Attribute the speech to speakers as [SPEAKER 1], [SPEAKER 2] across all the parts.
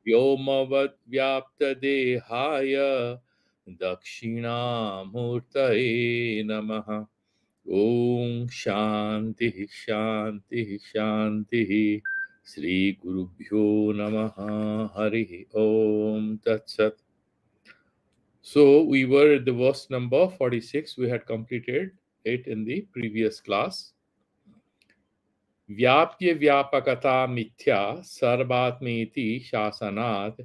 [SPEAKER 1] व्योमवद् व्याप्तदेहाय दक्षिणामूर्तये नमः। ओम शांति शांति शांति। श्री गुरुभ्यो नमः। हरि ओम तत्सत्। So we were at the verse number 46. We had completed it in the previous class. व्याप्य व्यापकता मिथ्या सर्वात्मेति शासनात्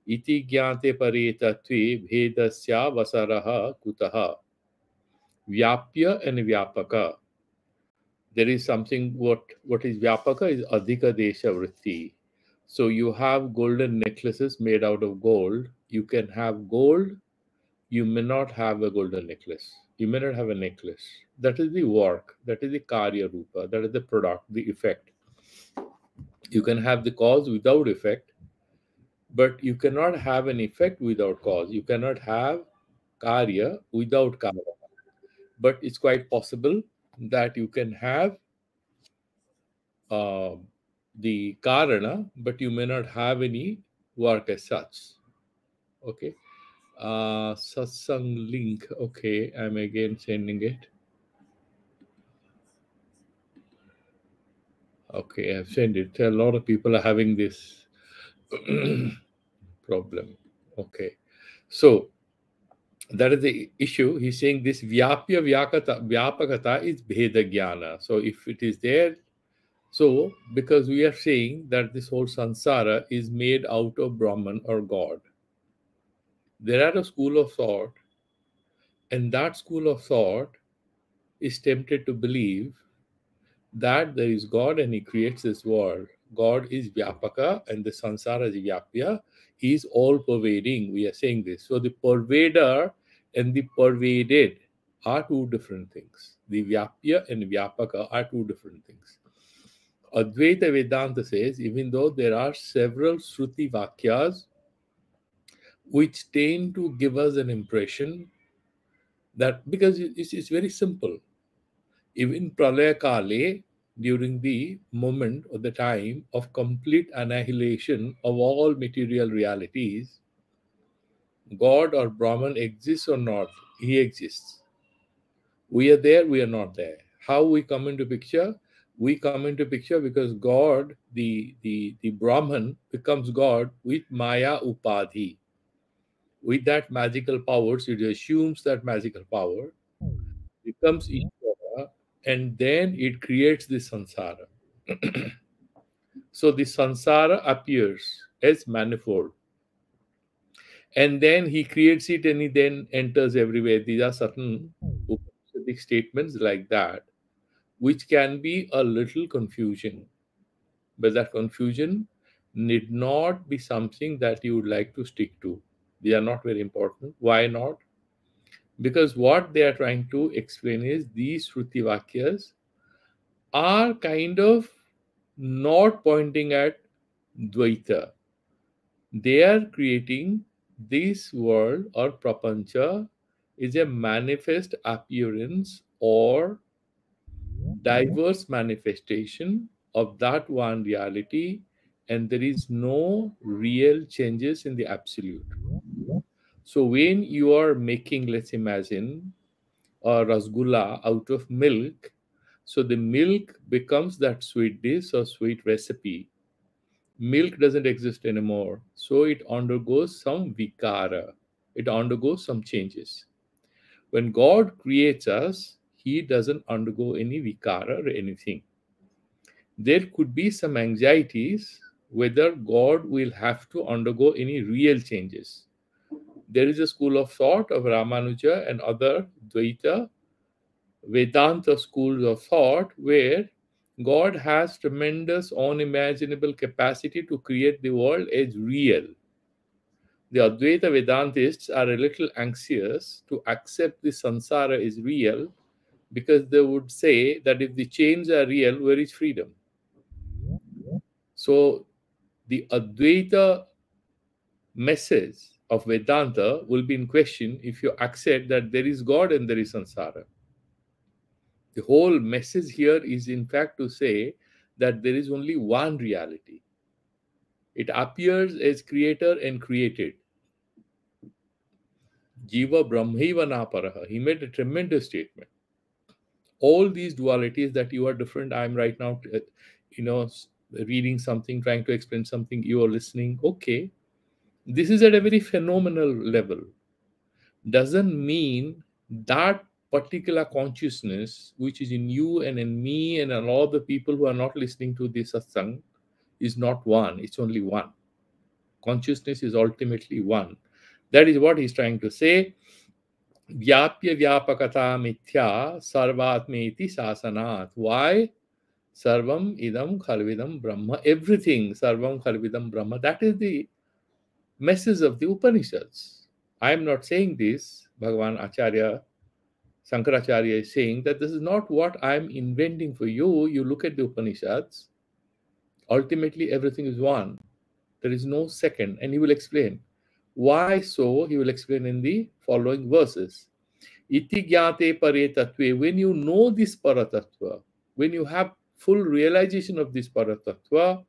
[SPEAKER 1] इति ज्ञाते परे तत्वे भेदस्यावसरः कुतः। व्याप्य and vyapaka. There is something, what is vyapaka is adhika desha vritti. So you have golden necklaces made out of gold. You can have gold, you may not have a golden necklace. You may not have a necklace. That is the work, that is the karya rupa, that is the product, the effect. You can have the cause without effect, but you cannot have an effect without cause. You cannot have karya without karma. But it's quite possible that you can have uh, the karana, but you may not have any work as such. Okay. Satsang link. Okay, I'm again sending it. Okay, I've sent it. A lot of people are having this problem. Okay. So that is the issue. He's saying this vyapya vyapakata is bheda jnana. So if it is there, so because we are saying that this whole sansara is made out of Brahman or God, there are a school of thought, and that school of thought is tempted to believe that there is God and He creates this world. God is Vyapaka and the Sansara is Vyapya. He is all pervading. We are saying this. So the pervader and the pervaded are two different things. The Vyapya and Vyapaka are two different things. Advaita Vedanta says, even though there are several Shruti Vakyas which tend to give us an impression that, because it's very simple. Even Pralaya Kale, during the moment or the time of complete annihilation of all material realities, God or Brahman exists or not, He exists. We are there, we are not there. How we come into picture? We come into picture because God, the Brahman, becomes God with Maya Upadhi. With that magical power, so it assumes that magical power, becomes Ishvara, and then it creates the samsara. So the samsara appears as manifold. And then he creates it and he then enters everywhere. These are certain Upanishadic statements like that, which can be a little confusing. But that confusion need not be something that you would like to stick to. They are not very important. Why not? Because what they are trying to explain is these Shruti Vakyas are kind of not pointing at Dvaita. They are creating this world or prapancha is a manifest appearance or diverse manifestation of that one reality, and there is no real changes in the absolute. So when you are making, let's imagine, a rasgulla out of milk, so the milk becomes that sweet dish or sweet recipe. Milk doesn't exist anymore, so it undergoes some vikara, it undergoes some changes. When God creates us, He doesn't undergo any vikara or anything. There could be some anxieties whether God will have to undergo any real changes. There is a school of thought of Ramanuja and other Dvaita Vedanta schools of thought where God has tremendous unimaginable capacity to create the world as real. The Advaita Vedantists are a little anxious to accept the samsara is real because they would say that if the chains are real, where is freedom? So the Advaita message of Vedanta will be in question if you accept that there is God and there is samsara. The whole message here is, in fact, to say that there is only one reality. It appears as creator and created. Jiva Brahmaiva Naparaha. He made a tremendous statement. All these dualities that you are different, I'm right now, you know, reading something, trying to explain something, you are listening. Okay, this is at a very phenomenal level. Doesn't mean that particular consciousness, which is in you and in me and in all the people who are not listening to this satsang, is not one. It's only one. Consciousness is ultimately one. That is what he's trying to say. Vyapya vyapakata mithya sarvatmeti sasanat. Why? Sarvam idam khalvidam brahma. Everything sarvam khalvidam brahma. That is the message of the Upanishads. I am not saying this. Bhagavan Acharya, Shankaracharya is saying that this is not what I am inventing for you. You look at the Upanishads. Ultimately, everything is one. There is no second. And he will explain. Why so? He will explain in the following verses. Iti jnate pare tattve. When you know this paratattva, when you have full realization of this paratattva,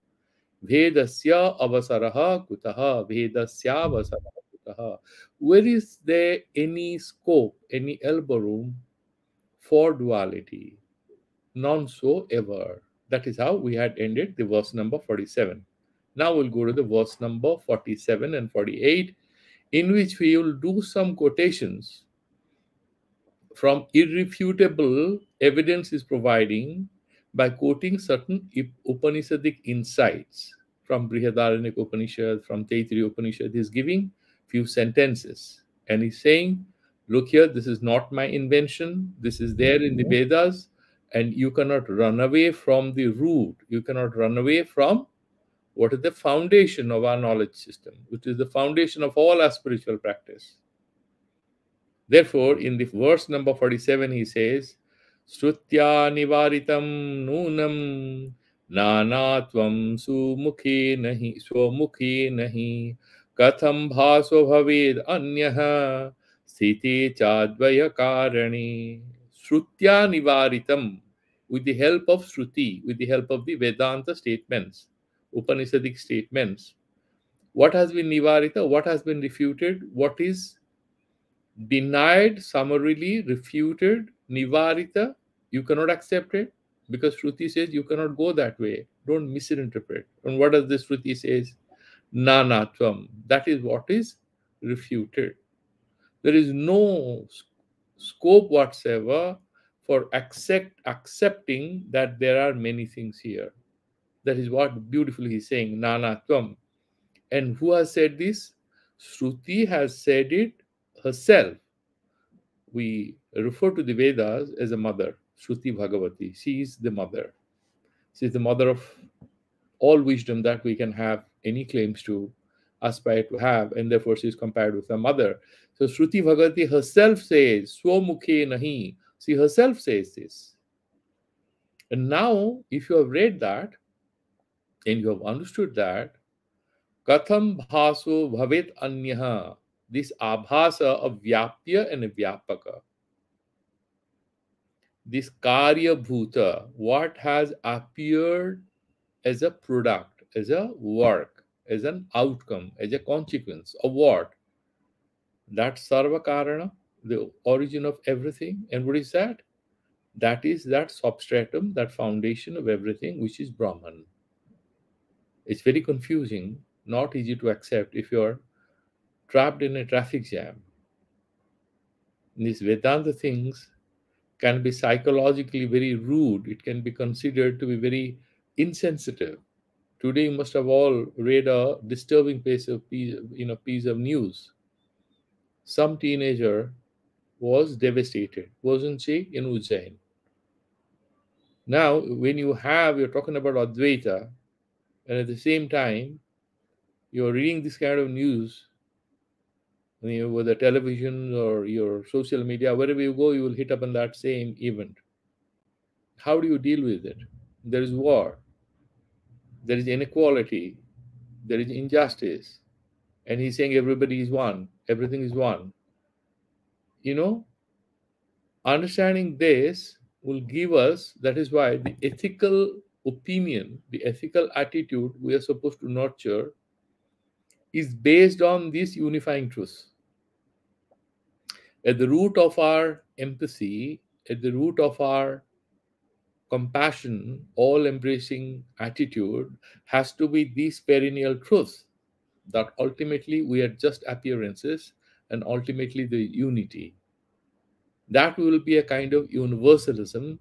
[SPEAKER 1] vedasya avasaraha kutaha, vedasya avasaraha kutaha. Where is there any scope, any elbow room for duality? None so ever. That is how we had ended the verse number 47. Now we'll go to the verse number 47 and 48, in which we will do some quotations from irrefutable evidence is providing by quoting certain Upanishadic insights from Brihadaranyaka Upanishad, from Taittiriya Upanishad. He's giving few sentences and he's saying, look here, this is not my invention. This is there in the Vedas, and you cannot run away from the root. You cannot run away from what is the foundation of our knowledge system, which is the foundation of all our spiritual practice. Therefore, in the verse number 47, he says, Srutya nivaritam nunam nanatvam sumukhe nahi swamukhe nahi katham bhaso bhaved anyaha sthite chadvaya karani. Srutya nivaritam, with the help of Shruti, with the help of the Vedanta statements, Upanishadic statements. What has been nivarita? What has been refuted? What is denied, summarily refuted, nivarita? You cannot accept it because Shruti says you cannot go that way. Don't misinterpret. And what does this Shruti says? Nanatvam. That is what is refuted. There is no scope whatsoever for accepting that there are many things here. That is what beautifully he's saying, Nanatvam. And who has said this? Shruti has said it herself. We refer to the Vedas as a mother, Shruti Bhagavati. She is the mother. She is the mother of all wisdom that we can have any claims to aspire to have, and therefore she is compared with a mother. So Shruti Bhagavati herself says, Swamukhe nahi. She herself says this. And now, if you have read that and you have understood that, Katham bhaso bhavet anyaha, this abhasa of vyapya and vyapaka, this karya bhuta, what has appeared as a product, as a work, as an outcome, as a consequence of what? That sarva karana, the origin of everything. And what is that? That is that substratum, that foundation of everything, which is Brahman. It's very confusing, not easy to accept if you're trapped in a traffic jam. These Vedanta things can be psychologically very rude. It can be considered to be very insensitive. Today, you must have all read a disturbing piece of news. Some teenager was devastated, wasn't she, in Ujjain? Now, when you're talking about Advaita, and at the same time, you're reading this kind of news, with the television or your social media, wherever you go, you will hit up on that same event. How do you deal with it? There is war, there is inequality, there is injustice, and he's saying everybody is one, everything is one. Understanding this will give us, that is why the ethical opinion, the ethical attitude we are supposed to nurture, is based on this unifying truth. At the root of our empathy, at the root of our compassion, all embracing attitude has to be this perennial truth that ultimately we are just appearances and ultimately the unity. That will be a kind of universalism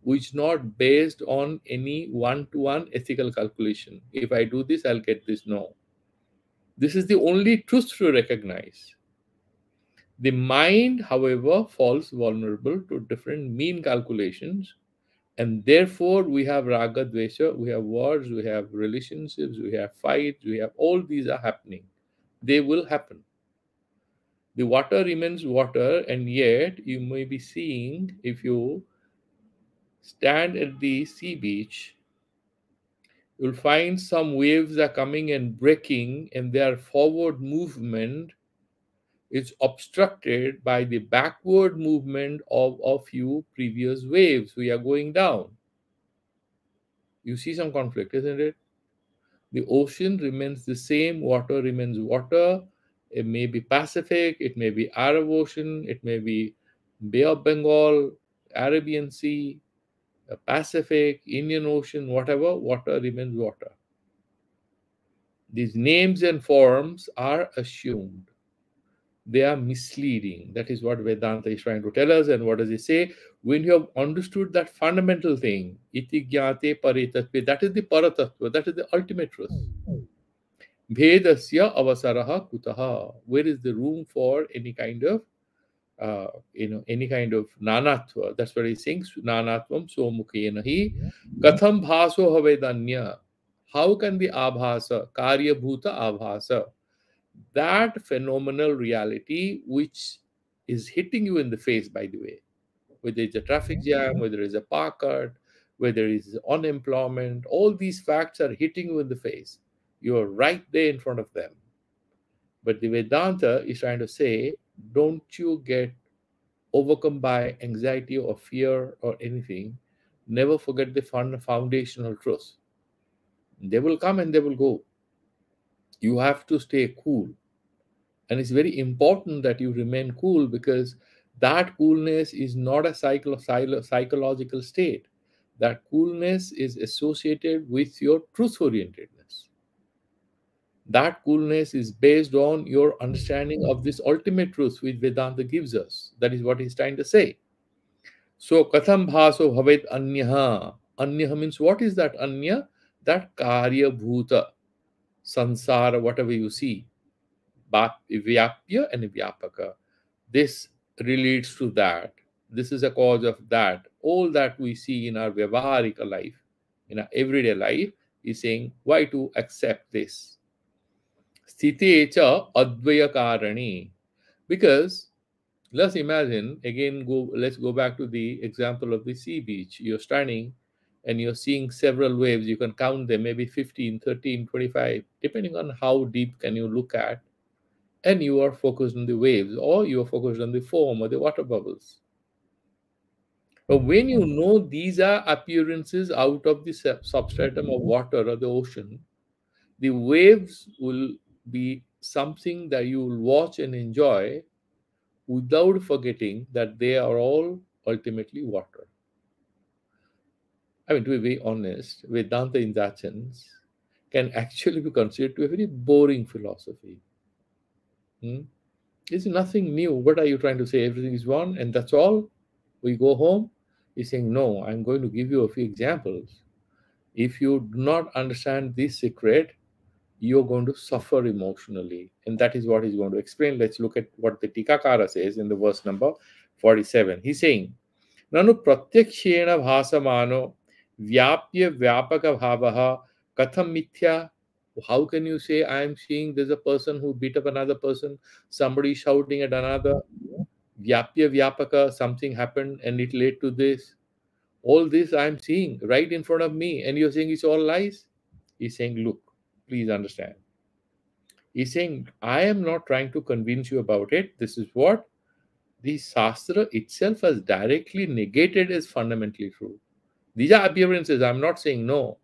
[SPEAKER 1] which not based on any one-to-one ethical calculation. If I do this, I'll get this. No. This is the only truth to recognize. The mind, however, falls vulnerable to different mean calculations, and therefore we have raga, dvesha, we have wars, we have relationships, we have fights, we have all these are happening. They will happen. The water remains water, and yet you may be seeing, if you stand at the sea beach, you'll find some waves are coming and breaking, and their forward movement is obstructed by the backward movement of a few previous waves. We are going down. You see some conflict, isn't it? The ocean remains the same, water remains water. It may be Pacific, it may be Arab Ocean, it may be Bay of Bengal, Arabian Sea, Pacific, Indian Ocean, whatever, water remains water. These names and forms are assumed. They are misleading. That is what Vedanta is trying to tell us. And what does it say? When you have understood that fundamental thing, iti jnate paritatve, that is the paratatva, that is the ultimate truth. Bhedasya avasaraha kutaha. Where is the room for any kind of any kind of nanatva? That's what he's saying. Nanatvam somukena hi katham bhaso havedanya. How can the abhasa, karya bhuta abhasa, that phenomenal reality which is hitting you in the face, by the way, whether it's a traffic jam, whether it's a park cut, whether it's unemployment, all these facts are hitting you in the face. You're right there in front of them. But the Vedanta is trying to say, don't you get overcome by anxiety or fear or anything. Never forget the foundational truth. They will come and they will go. You have to stay cool. And it's very important that you remain cool, because that coolness is not a psychological state. That coolness is associated with your truth orientedness. That coolness is based on your understanding of this ultimate truth which Vedanta gives us. That is what he's trying to say. So, katham bhaso bhavet anyaha. Anyaha means, what is that anya? That karya bhuta, sansara, whatever you see. Vyapya and Vyapaka. This relates to that. This is a cause of that. All that we see in our Vyavaharika life, in our everyday life, is saying, why to accept this? Sthite cha advaya karani. Because let's imagine, again, let's go back to the example of the sea beach. You're standing and you're seeing several waves. You can count them, maybe 15, 13, 25, depending on how deep can you look at, and you are focused on the waves, or you are focused on the foam or the water bubbles. But when you know these are appearances out of the substratum of water or the ocean, the waves will be something that you will watch and enjoy without forgetting that they are all ultimately water. I mean, to be very honest, Vedanta in that sense can actually be considered to be a very boring philosophy. It's nothing new. What are you trying to say? Everything is one and that's all? We go home? He's saying, no, I'm going to give you a few examples. If you do not understand this secret, you're going to suffer emotionally. And that is what he's going to explain. Let's look at what the Tikakara says in the verse number 47. He's saying, Nanu pratyakshena bhasamano vyapya vyapaka bhavaha katham mithya. How can you say, I am seeing there's a person who beat up another person, somebody shouting at another, vyapya vyapaka, something happened and it led to this. All this I am seeing right in front of me, and you're saying it's all lies? He's saying, look, please understand. He's saying, I am not trying to convince you about it. This is what the Shastra itself has directly negated as fundamentally true. These are appearances. I'm not saying no.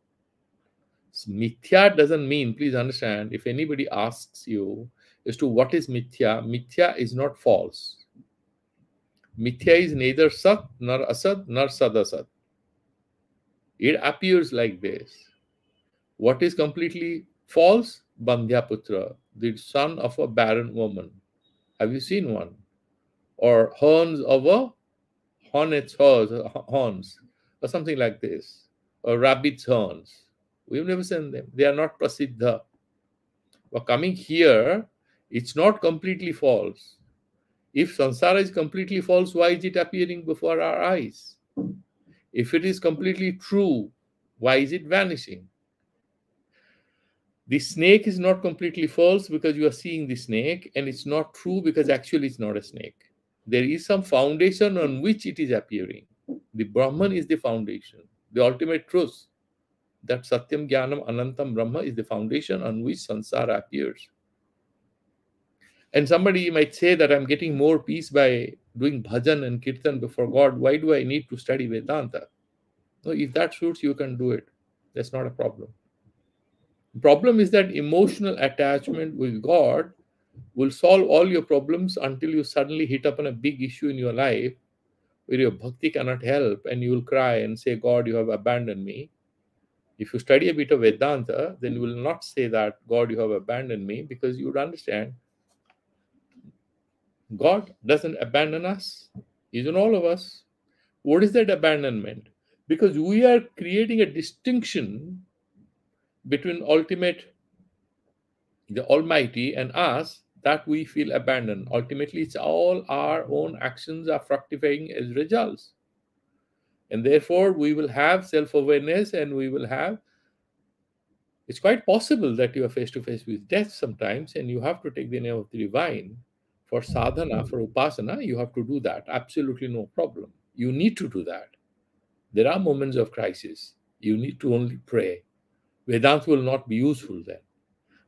[SPEAKER 1] Mithya doesn't mean, please understand, if anybody asks you as to what is mithya, mithya is not false. Mithya is neither sat nor asad nor sadasat. It appears like this. What is completely false? Bandhyaputra, the son of a barren woman. Have you seen one? Or horns of a hornet's horns, or something like this, or rabbit's horns. We've never seen them. They are not prasiddha. But coming here, it's not completely false. If samsara is completely false, why is it appearing before our eyes? If it is completely true, why is it vanishing? The snake is not completely false because you are seeing the snake, and it's not true because actually it's not a snake. There is some foundation on which it is appearing. The Brahman is the foundation, the ultimate truth. That Satyam Jnanam Anantam Brahma is the foundation on which samsara appears. And somebody might say that I'm getting more peace by doing bhajan and kirtan before God. Why do I need to study Vedanta? No, if that suits you, can do it. That's not a problem. The problem is that emotional attachment with God will solve all your problems until you suddenly hit upon a big issue in your life where your bhakti cannot help and you will cry and say, God, you have abandoned me. If you study a bit of Vedanta, then you will not say that, God, you have abandoned me, because you would understand God doesn't abandon us. He's in all of us. What is that abandonment? Because we are creating a distinction between ultimate, the Almighty, and us, that we feel abandoned. Ultimately, it's all our own actions are fructifying as results. And therefore, we will have self awareness, and we will have. It's quite possible that you are face to face with death sometimes, and you have to take the name of the divine. For sadhana, for upasana, you have to do that. Absolutely no problem. You need to do that. There are moments of crisis. You need to only pray. Vedanta will not be useful then.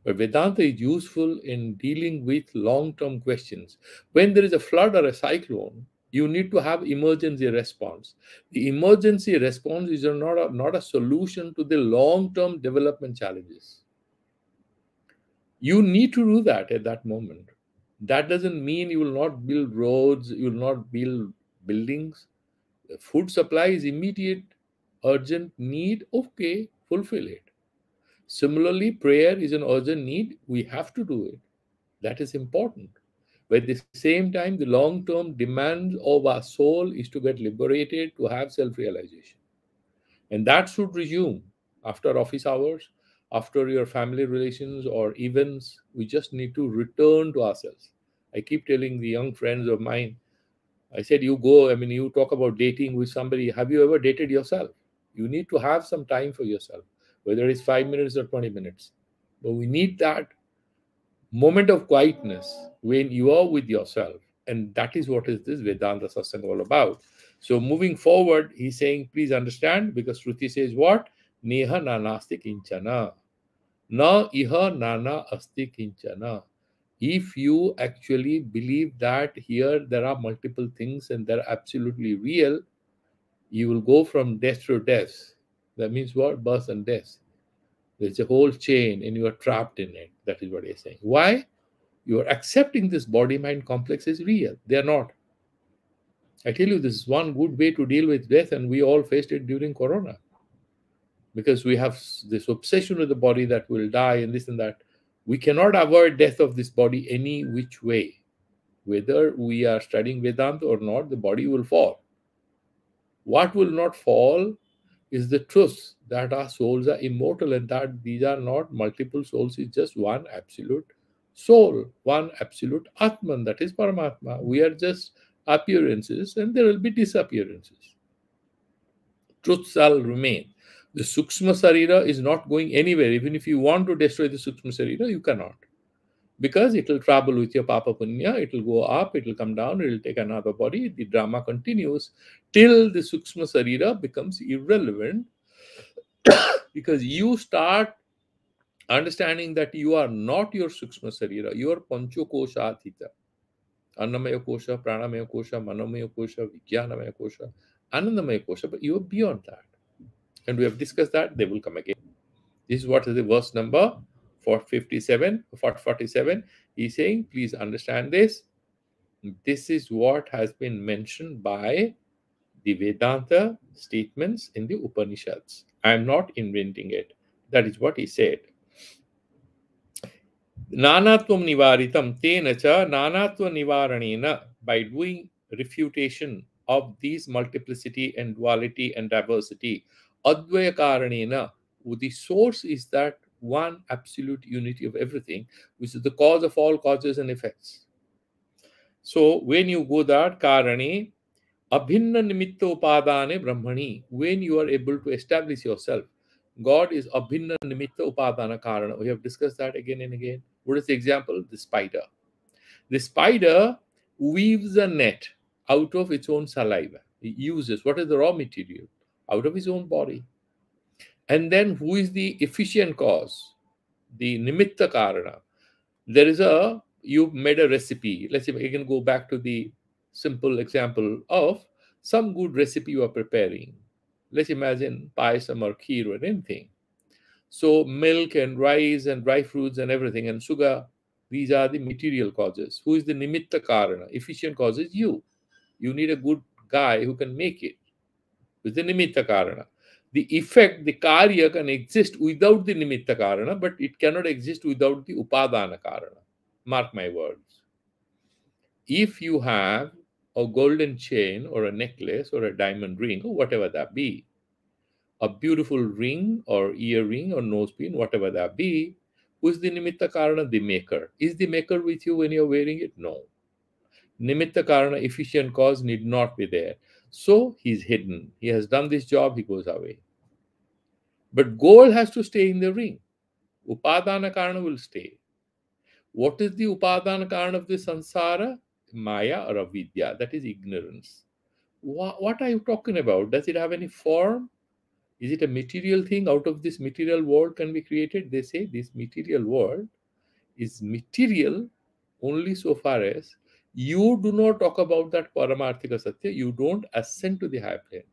[SPEAKER 1] But Vedanta is useful in dealing with long term questions. When there is a flood or a cyclone, you need to have emergency response. The emergency response is not a solution to the long term development challenges. You need to do that at that moment. That doesn't mean you will not build roads, you will not build buildings. The food supply is immediate, urgent need. Okay, fulfill it. Similarly, prayer is an urgent need. We have to do it. That is important. But at the same time, the long term demand of our soul is to get liberated, to have self realization. And that should resume after office hours, after your family relations or events. We just need to return to ourselves. I keep telling the young friends of mine, I said, you go, I mean, you talk about dating with somebody. Have you ever dated yourself? You need to have some time for yourself, whether it's 5 minutes or 20 minutes. But we need that moment of quietness when you are with yourself. And that is what is this Vedanta Satsang all about. So moving forward, he's saying, please understand, because Shruti says what? Neha nanasti kinchana. Na iha nana asti kinchana. If you actually believe that here there are multiple things and they're absolutely real, you will go from death to death. That means what? Birth and death. There's a whole chain and you are trapped in it. That is what he's saying. Why? You are accepting this body mind complex is real. They are not. I tell you, this is one good way to deal with death, and we all faced it during Corona because we have this obsession with the body that will die and this and that. We cannot avoid death of this body any which way. Whether we are studying Vedanta or not, the body will fall. What will not fall is the truth that our souls are immortal and that these are not multiple souls, it's just one absolute soul, one absolute Atman, that is Paramatma. We are just appearances and there will be disappearances. Truth shall remain. The Sukshma Sarira is not going anywhere. Even if you want to destroy the Sukshma Sarira, you cannot. Because it will travel with your Papa Punya, it will go up, it will come down, it will take another body. The drama continues till the Sukshma Sarira becomes irrelevant because you start understanding that you are not your Sukshma Sarira, you are Pancho Kosha Athita. Annamaya Kosha, Pranamaya Kosha, Manomaya Kosha, Vijnanamaya Kosha, Anandamaya Kosha, but you are beyond that. And we have discussed that they will come again. This is what is the verse number 457, 447. He's saying, please understand this. This is what has been mentioned by the Vedanta statements in the Upanishads. I am not inventing it. That is what he said. Nanatvam nivaritam tena cha nanatva nivaranena. By doing refutation of these multiplicity and duality and diversity, advaya karanena, the source is that one absolute unity of everything, which is the cause of all causes and effects. So when you go that karane, abhinna nimitta upadane brahmani, when you are able to establish yourself, God is abhinna nimitta upadana karana. We have discussed that again and again. What is the example? The spider. The spider weaves a net out of its own saliva. It uses what is the raw material? Out of his own body. And then who is the efficient cause? The nimitta karana. There is you made a recipe. Let's say you can go back to the simple example of some good recipe you are preparing. Let's imagine payasam or kheer or anything. So milk and rice and dry fruits and everything and sugar, these are the material causes. Who is the nimitta karana? Efficient cause is you. You need a good guy who can make it. With the nimitta karana. The effect, the karya can exist without the nimitta karana, but it cannot exist without the upadana karana. Mark my words. If you have a golden chain or a necklace or a diamond ring or whatever that be, a beautiful ring or earring or nose pin, whatever that be, who is the nimitta karana? The maker. Is the maker with you when you're wearing it? No. Nimitta karana, efficient cause, need not be there. So he's hidden. He has done this job, he goes away. But gold has to stay in the ring. Upadana karana will stay. What is the upadana karana of the sansara? Maya or avidya. That is ignorance. What are you talking about? Does it have any form? Is it a material thing? Out of this material world can be created? They say this material world is material only so far as you do not talk about that paramarthika satya. You don't ascend to the higher plane.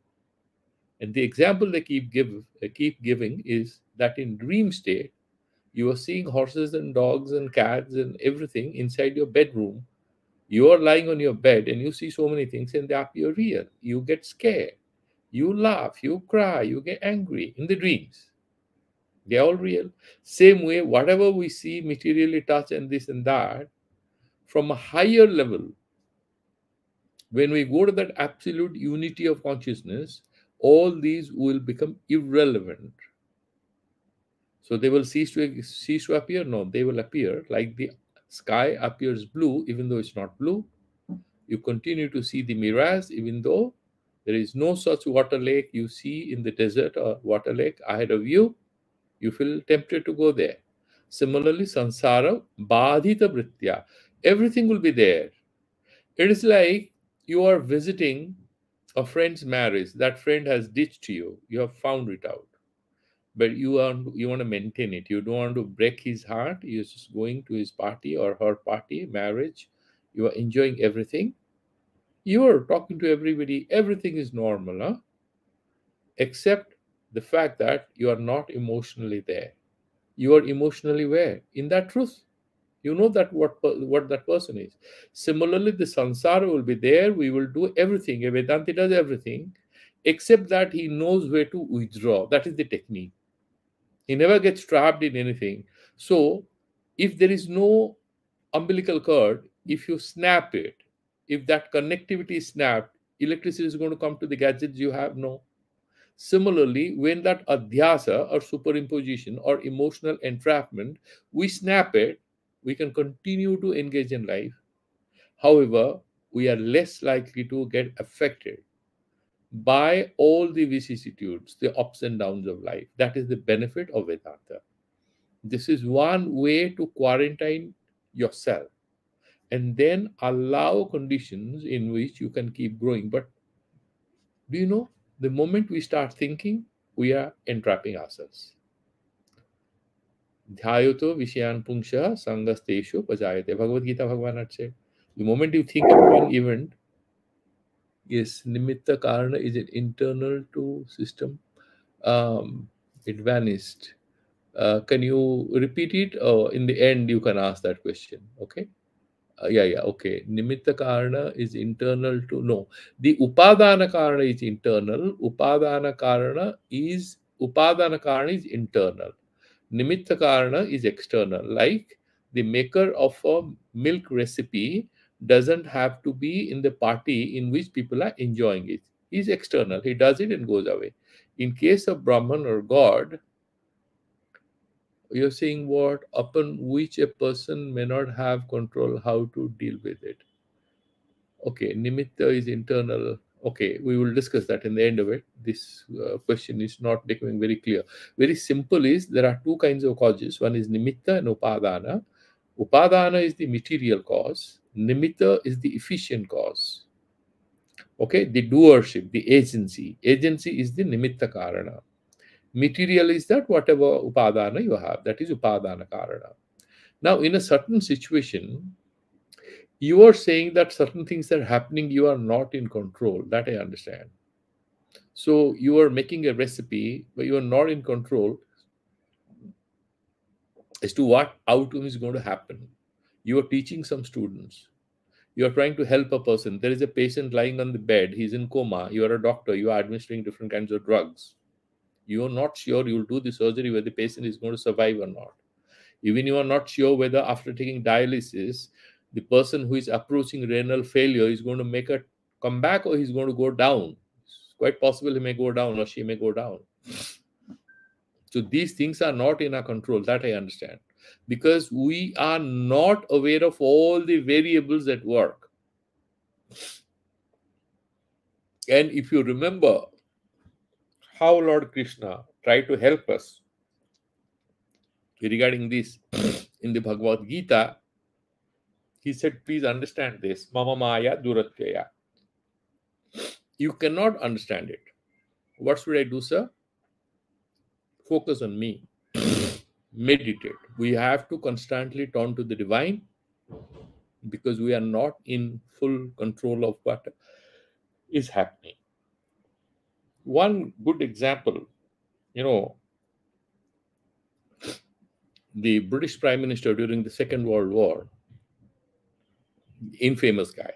[SPEAKER 1] And the example they keep giving is that in dream state, you are seeing horses and dogs and cats and everything inside your bedroom. You are lying on your bed and you see so many things and they appear real. You get scared. You laugh, you cry, you get angry in the dreams. They're all real. Same way, whatever we see materially touch and this and that, from a higher level, when we go to that absolute unity of consciousness, all these will become irrelevant. So they will cease to appear? No, they will appear like the sky appears blue, even though it's not blue. You continue to see the mirage, even though there is no such water lake you see in the desert or water lake ahead of you. You feel tempted to go there. Similarly, sansara, badhita vritya, everything will be there. It is like you are visiting a friend's marriage. That friend has ditched you. You have found it out. But you want to maintain it. You don't want to break his heart. You're just going to his party or her party, marriage. You are enjoying everything. You are talking to everybody. Everything is normal, huh? Except the fact that you are not emotionally there. You are emotionally where? In that truth. You know that what that person is. Similarly, the sansara will be there. We will do everything. A Vedanti does everything, except that he knows where to withdraw. That is the technique. He never gets trapped in anything. So, if there is no umbilical cord, if you snap it, if that connectivity is snapped, electricity is going to come to the gadgets you have? No. Similarly, when that adhyasa or superimposition or emotional entrapment, we snap it, we can continue to engage in life. However, we are less likely to get affected by all the vicissitudes, the ups and downs of life. That is the benefit of Vedanta. This is one way to quarantine yourself and then allow conditions in which you can keep growing. But do you know, the moment we start thinking, we are entrapping ourselves. Dhyayoto Vishayan Pungsha Sangasteshu Pajayate. Bhagavad Gita Bhagavan had said, the moment you think of an event, yes, Nimitta Karana is it internal to system. It vanished. Can you repeat it? Or in the end, you can ask that question. Okay. Yeah. Okay. Nimitta karana is internal to no. The upadana karana is internal. Upadana karana is internal. Nimitta karana is external. Like the maker of a milk recipe doesn't have to be in the party in which people are enjoying it. He's external. He does it and goes away. In case of Brahman or God, you're saying what upon which a person may not have control how to deal with it. Okay, nimitta is internal. Okay, we will discuss that in the end of it. This question is not becoming very clear. Very simple is there are two kinds of causes. One is nimitta and upadana. Upadana is the material cause. Nimitta is the efficient cause. Okay, the doership, the agency. Agency is the nimitta karana. Material is that whatever upadana you have, that is upadana karana. Now, in a certain situation, you are saying that certain things are happening, you are not in control. That I understand. So, you are making a recipe, but you are not in control as to what outcome is going to happen. You are teaching some students. You are trying to help a person. There is a patient lying on the bed. He's in coma. You are a doctor. You are administering different kinds of drugs. You are not sure you will do the surgery where the patient is going to survive or not. Even you are not sure whether after taking dialysis, the person who is approaching renal failure is going to make a comeback or he's going to go down. It's quite possible he may go down or she may go down. So these things are not in our control. That I understand. Because we are not aware of all the variables at work. And if you remember how Lord Krishna tried to help us regarding this in the Bhagavad Gita, he said, please understand this. Mama Maya Duratyaya. You cannot understand it. What should I do, sir? Focus on me. Meditate. We have to constantly turn to the divine because we are not in full control of what is happening. One good example, you know, the British Prime Minister during the Second World War, infamous guy.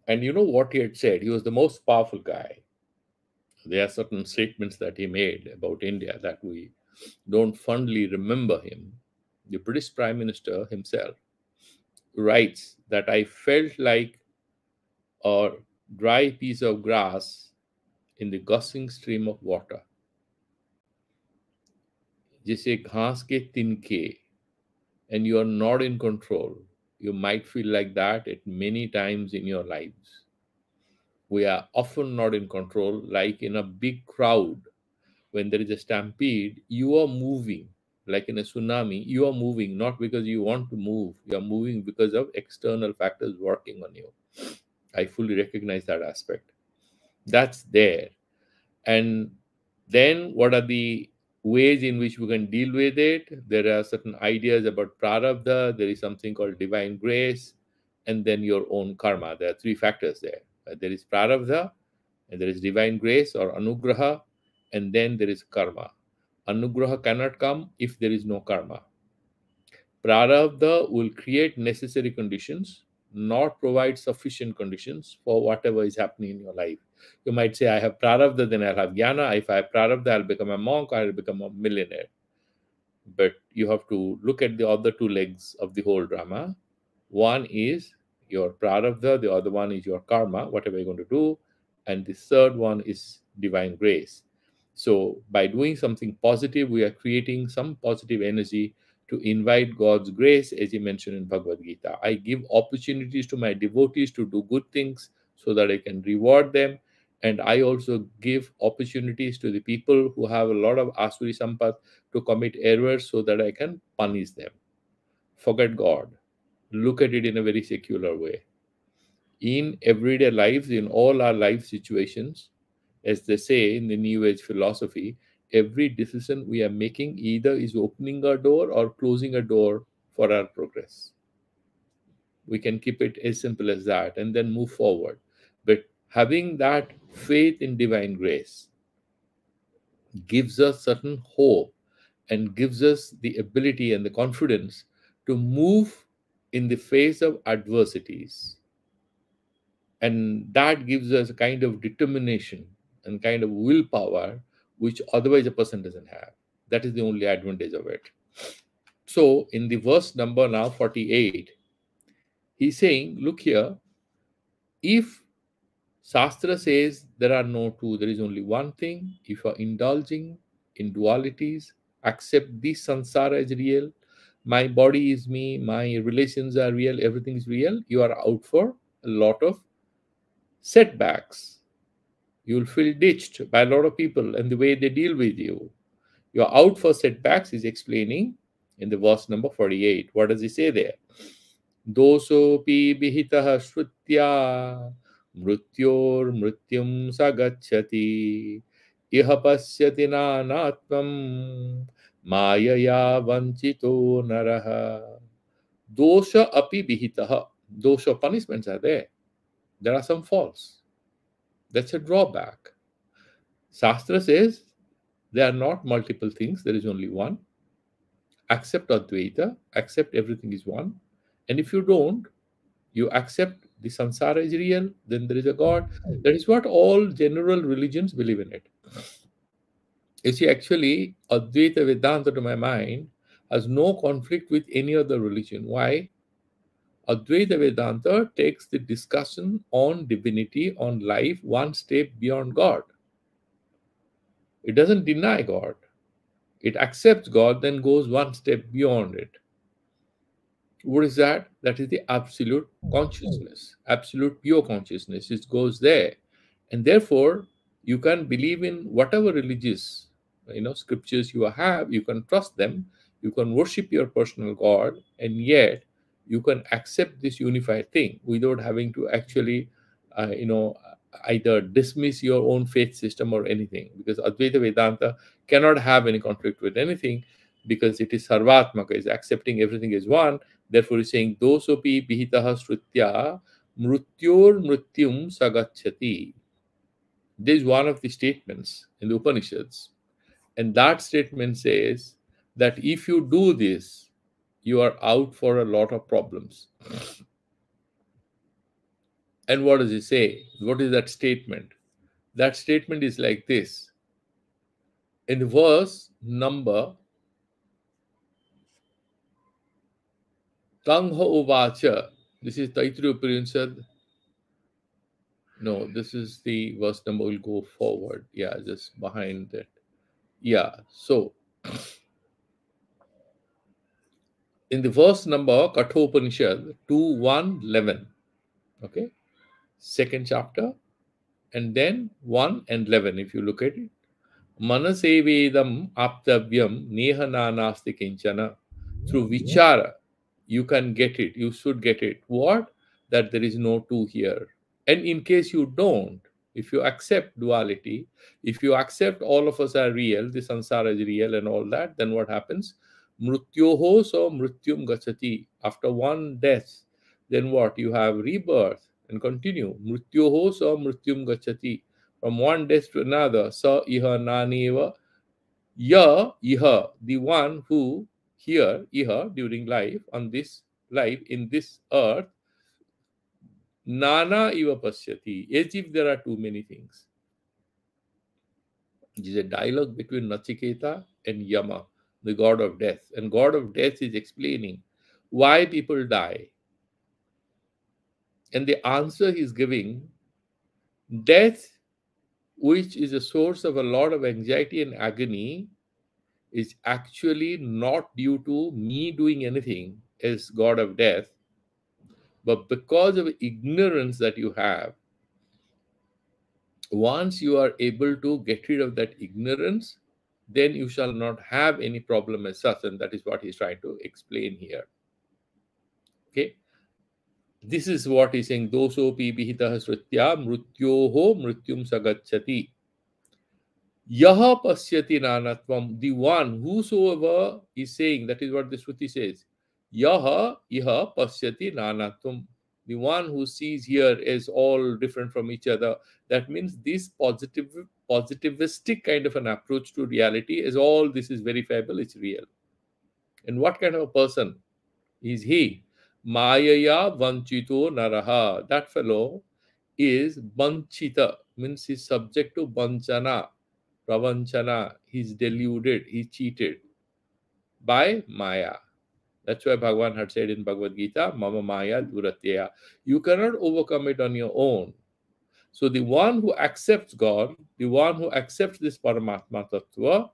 [SPEAKER 1] And you know what he had said? He was the most powerful guy. There are certain statements that he made about India that we don't fondly remember him. The British Prime Minister himself writes that I felt like a dry piece of grass in the gushing stream of water. जैसे घास के तिनके, and you are not in control. You might feel like that at many times in your lives. We are often not in control, like in a big crowd. When there is a stampede, you are moving. Like in a tsunami, you are moving not because you want to move, you are moving because of external factors working on you. I fully recognize that aspect. That's there. And then what are the ways in which we can deal with it? There are certain ideas about prarabdha, there is something called divine grace, and then your own karma. There are three factors there. There is prarabdha, and there is divine grace or anugraha, and then there is karma. Anugraha cannot come if there is no karma. Prarabdha will create necessary conditions, not provide sufficient conditions for whatever is happening in your life. You might say, I have prarabdha, then I'll have jnana. If I have prarabdha, I'll become a monk, I'll become a millionaire. But you have to look at the other two legs of the whole drama. One is your prarabdha, the other one is your karma, whatever you're going to do, and the third one is divine grace. So by doing something positive, we are creating some positive energy to invite God's grace, as he mentioned in Bhagavad Gita. I give opportunities to my devotees to do good things so that I can reward them. And I also give opportunities to the people who have a lot of Asuri Sampat to commit errors so that I can punish them. Forget God. Look at it in a very secular way. In everyday lives, in all our life situations, as they say in the New Age philosophy, every decision we are making either is opening a door or closing a door for our progress. We can keep it as simple as that and then move forward. But having that faith in divine grace, gives us certain hope and gives us the ability and the confidence to move in the face of adversities. And that gives us a kind of determination and kind of willpower which otherwise a person doesn't have. That is the only advantage of it. So in the verse number now 48, he's saying, look here, if Shastra says there are no two, there is only one thing. If you are indulging in dualities, accept this sansara as real. My body is me, my relations are real, everything is real. You are out for a lot of setbacks. You will feel ditched by a lot of people and the way they deal with you. You are out for setbacks, is explaining in the verse number 48. What does he say there? Dosopi bihitah shrutya mrutyum sagacchati iha pasyati nanatvam mayaya vanchito naraha. Dosha api bihitah. Dosha punishments are there. There are some faults. That's a drawback. Shastra says there are not multiple things, there is only one. Accept Advaita, accept everything is one. And if you don't, you accept the samsara is real, then there is a God. That is what all general religions believe in it. You see, actually, Advaita Vedanta, to my mind, has no conflict with any other religion. Why? Advaita Vedanta takes the discussion on divinity, on life, one step beyond God. It doesn't deny God. It accepts God, then goes one step beyond it. What is that? That is the absolute consciousness, absolute pure consciousness. It goes there. And therefore, you can believe in whatever religious, scriptures you have, you can trust them, you can worship your personal God, and yet you can accept this unified thing without having to actually, either dismiss your own faith system or anything. Because Advaita Vedanta cannot have any conflict with anything because it is sarvatmaka, is accepting everything as one. Therefore, he's saying, dosopi bihitaha srutya mrutyor mrutyum sagacchati. This is one of the statements in the Upanishads. And that statement says that if you do this, you are out for a lot of problems. And what does it say? What is that statement? That statement is like this. In verse number Tangha Uvacha, this is Taittiriya Upanishad. No, this is the verse number. We'll go forward. Yeah, just behind that. Yeah, so in the verse number Kathopanishad 2:1-11. Okay, second chapter, and then 1 and 11. If you look at it, Manasevedam aptavyam neha nanasti kinchana. Through vichara, you can get it. You should get it. What? That there is no two here. And in case you don't, if you accept duality, if you accept all of us are real, the samsara is real and all that, then what happens? Mrutyoho so mrutyum gachati. After one death, then what? You have rebirth and continue. Mrutyoho so mrutyum gachati. From one death to another. Sa iha naneva. Ya iha. The one who here, iha, during life, on this life, in this earth, Nana iva pasyati, as if there are too many things. It is a dialogue between Nachiketa and Yama, the god of death. And god of death is explaining why people die. And the answer he is giving, death, which is a source of a lot of anxiety and agony, is actually not due to me doing anything as god of death, but because of ignorance that you have. Once you are able to get rid of that ignorance, then you shall not have any problem as such. And that is what he's trying to explain here. Okay. This is what he's saying. Dosopi bihitah srutya mrutyoho mrutyum sagacchati. Yaha pasyati nanatvam. The one, whosoever is saying, that is what the Shruti says. Yaha iha pasyati nanatvam. The one who sees here is all different from each other. That means this positive positivistic kind of an approach to reality, as all this is verifiable, it's real. And what kind of a person is he? Mayaya vanchito naraha. That fellow is vanchita, means he's subject to vanchana, pravanchana. He's deluded, he's cheated by Maya. That's why Bhagavan had said in Bhagavad Gita, Mama Maya Duratya. You cannot overcome it on your own. So the one who accepts God, the one who accepts this Paramatma Tattva,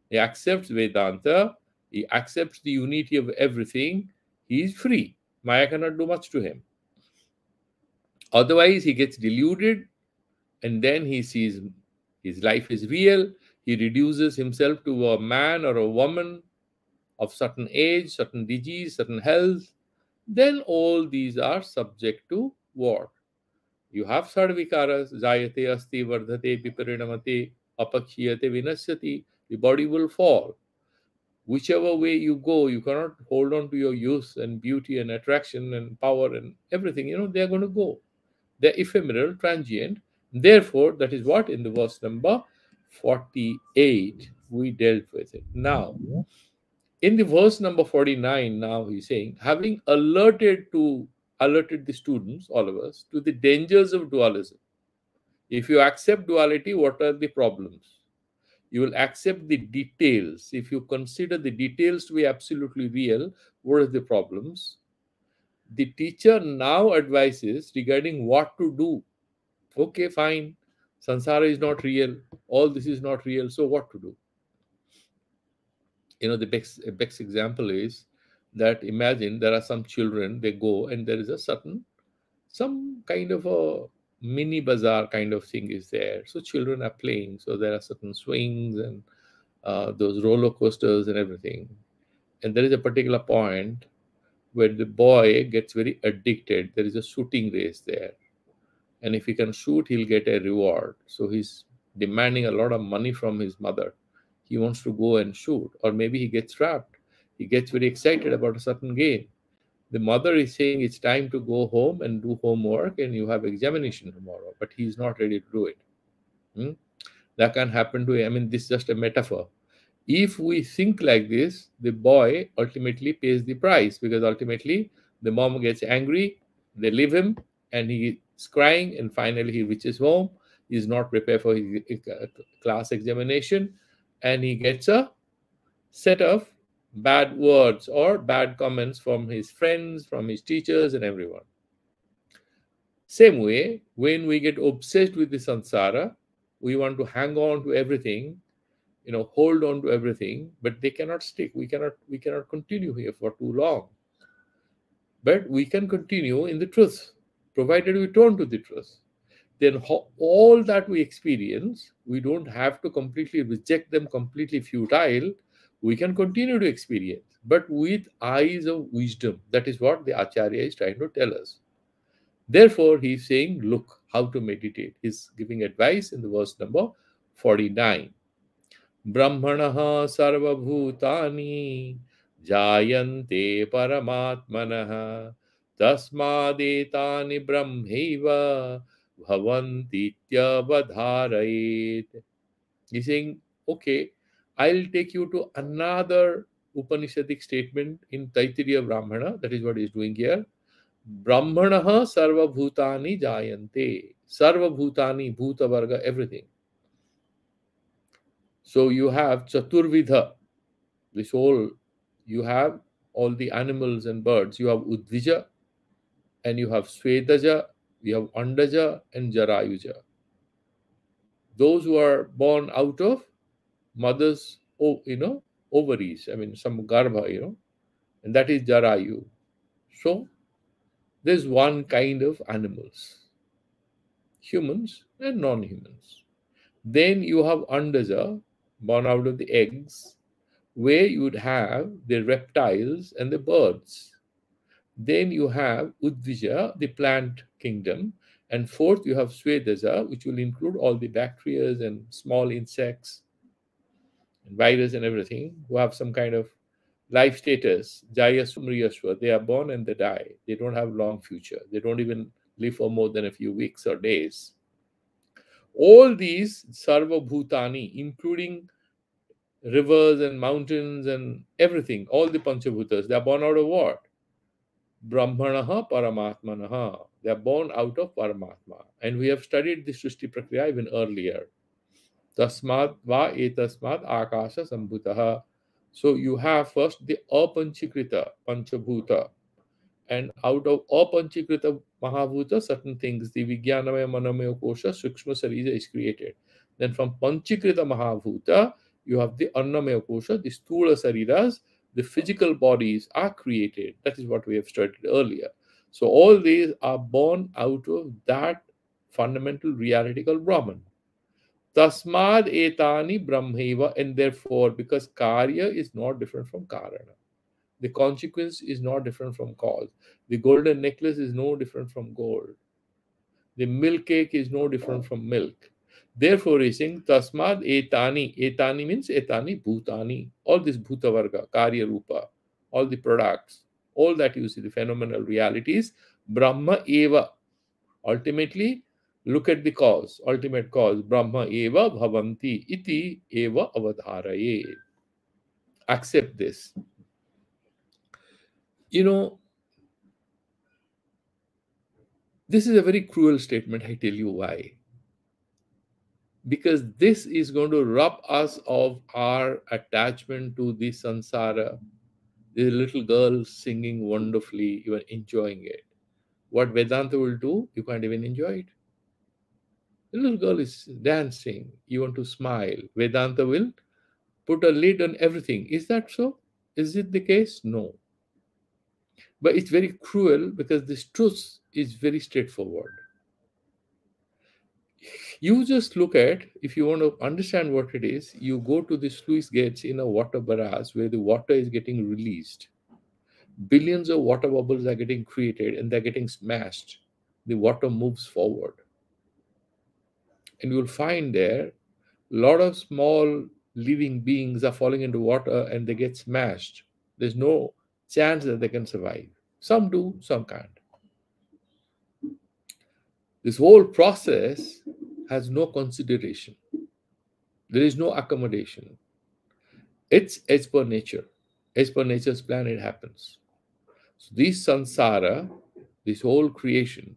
[SPEAKER 1] he accepts Vedanta, he accepts the unity of everything, he is free. Maya cannot do much to him. Otherwise, he gets deluded, and then he sees his life is real. He reduces himself to a man or a woman of certain age, certain disease, certain health. Then all these are subject to war. You have sarvikaras, jayate asti vardhate viparinamate apakshiyate vinasyati. The body will fall. Whichever way you go, you cannot hold on to your youth and beauty and attraction and power and everything. They are going to go. They're ephemeral, transient. Therefore, that is what in the verse number 48 we dealt with it. Now, in the verse number 49, now he's saying, having alerted the students, all of us, to the dangers of dualism. If you accept duality, what are the problems? You will accept the details. If you consider the details to be absolutely real, what are the problems? The teacher now advises regarding what to do. Okay, fine. Sansara is not real. All this is not real. So what to do? The best example is that imagine there are some children, they go and there is some kind of a mini bazaar kind of thing is there. So children are playing. So there are certain swings and those roller coasters and everything. And there is a particular point where the boy gets very addicted. There is a shooting race there. And if he can shoot, he'll get a reward. So he's demanding a lot of money from his mother. He wants to go and shoot. Or maybe he gets trapped. He gets very excited about a certain game. The mother is saying it's time to go home and do homework and you have examination tomorrow, but he's not ready to do it. That can happen to him. I mean, this is just a metaphor. If we think like this, the boy ultimately pays the price, because ultimately the mom gets angry, they leave him, and he is crying, and finally he reaches home. He is not prepared for his class examination, and he gets a set of bad words or bad comments from his friends, from his teachers, and everyone. Same way, when we get obsessed with the samsara, we want to hang on to everything, hold on to everything, but they cannot stick. We cannot continue here for too long. But we can continue in the truth, provided we turn to the truth. Then all that we experience, we don't have to completely reject them, completely futile. We can continue to experience, but with eyes of wisdom. That is what the Acharya is trying to tell us. Therefore, he's saying, look how to meditate. He's giving advice in the verse number 49. Brahmanaha sarvabhutani jayante paramatmanaha tasmadetani brahmeva bhavantityavadharayet. He's saying, okay, I'll take you to another Upanishadic statement in Taittiriya Brahmana. That is what he's doing here. Brahmanaha sarvabhutani jayante. Sarvabhutani, bhuta varga, everything. So you have Chaturvidha, this whole, you have all the animals and birds. You have Udvija, and you have Swetaja, you have Andaja, and Jarayuja. Those who are born out of mother's, ovaries, I mean, some garbha, and that is Jarayu. So there's one kind of animals, humans and non-humans. Then you have Andaja, born out of the eggs, where you would have the reptiles and the birds. Then you have Udvija, the plant kingdom. And fourth, you have Swedaja, which will include all the bacteria and small insects and virus and everything, who have some kind of life status. Jayasumriyaswa, they are born and they die. They don't have long future. They don't even live for more than a few weeks or days. All these Sarva Bhutani, including rivers and mountains and everything, all the Panchabhutas, they are born out of what? Brahmanaha Paramatmanaha. They are born out of Paramatma. And we have studied the Srishti Prakriya even earlier. Tasmad va etasmad akasha sambhutaha. So you have first the apanchikrita panchabhuta, and out of apanchikrita mahabhuta, certain things, the vijnanamaya manamaya kosha sukshma sarija is created. Then from panchikrita mahabhuta, you have the annamaya kosha, the sthula sariras, the physical bodies are created. That is what we have studied earlier. So all these are born out of that fundamental reality called Brahman. Tasmad etani brahmeva, and therefore, because karya is not different from karana, the consequence is not different from cause. The golden necklace is no different from gold. The milk cake is no different from milk. Therefore, he's saying Tasmad etani. Etani means etani bhutani. All this bhuta varga, karya rupa, all the products, all that you see, the phenomenal realities, Brahma eva. Ultimately, look at the cause, ultimate cause. Brahma eva bhavanti iti eva avadharaye. Accept this. You know, this is a very cruel statement. I tell you why. Because this is going to rob us of our attachment to the sansara. The little girl singing wonderfully, you are enjoying it. What Vedanta will do, you can't even enjoy it. The little girl is dancing, you want to smile. Vedanta will put a lid on everything. Is that so? Is it the case? No. But it's very cruel because this truth is very straightforward. You just look at, if you want to understand what it is, you go to the sluice gates in a water barrage where the water is getting released. Billions of water bubbles are getting created and they're getting smashed. The water moves forward. And you'll find there a lot of small living beings are falling into water and they get smashed. There's no chance that they can survive. Some do, some can't. This whole process has no consideration. There is no accommodation. It's as per nature. As per nature's plan, it happens. So this samsara, this whole creation,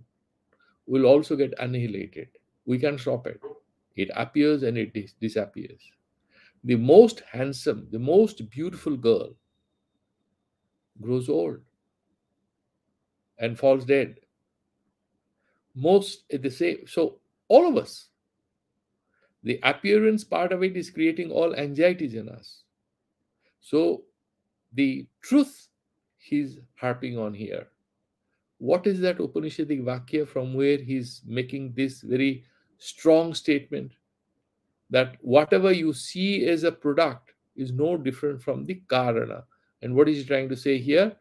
[SPEAKER 1] will also get annihilated. We can stop it. It appears and it disappears. The most handsome, the most beautiful girl grows old and falls dead. Most at the same. So all of us, the appearance part of it is creating all anxieties in us. So the truth he's harping on here. What is that Upanishadic Vakya from where he's making this very strong statement that whatever you see as a product is no different from the Karana? And what is he trying to say here?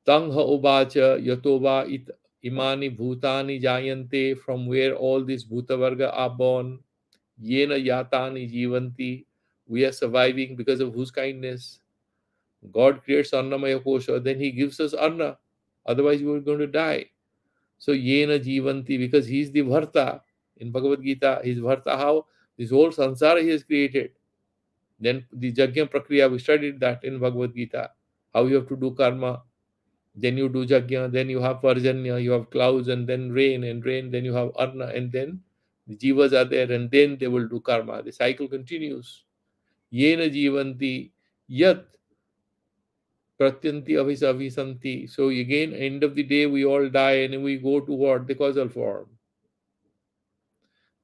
[SPEAKER 1] Tangha ubacha yatova imani bhutani jayante, from where all these bhutavarga are born. Yena yatani jivanti, we are surviving because of whose kindness? God creates Annamaya Kosha, then he gives us Anna. Otherwise, we were going to die. So, Yena Jivanti, because he is the Bharta. In Bhagavad Gita, he is Bharta. How? This whole sansara he has created. Then the Jagya Prakriya, we studied that in Bhagavad Gita. How you have to do karma. Then you do Jagya, then you have Parjanya, you have clouds, and then rain, then you have Arna, and then the Jivas are there, and then they will do karma. The cycle continues. Yena Jivanti Yat Pratyanti avisanti. So again, end of the day, we all die and we go to what? The causal form.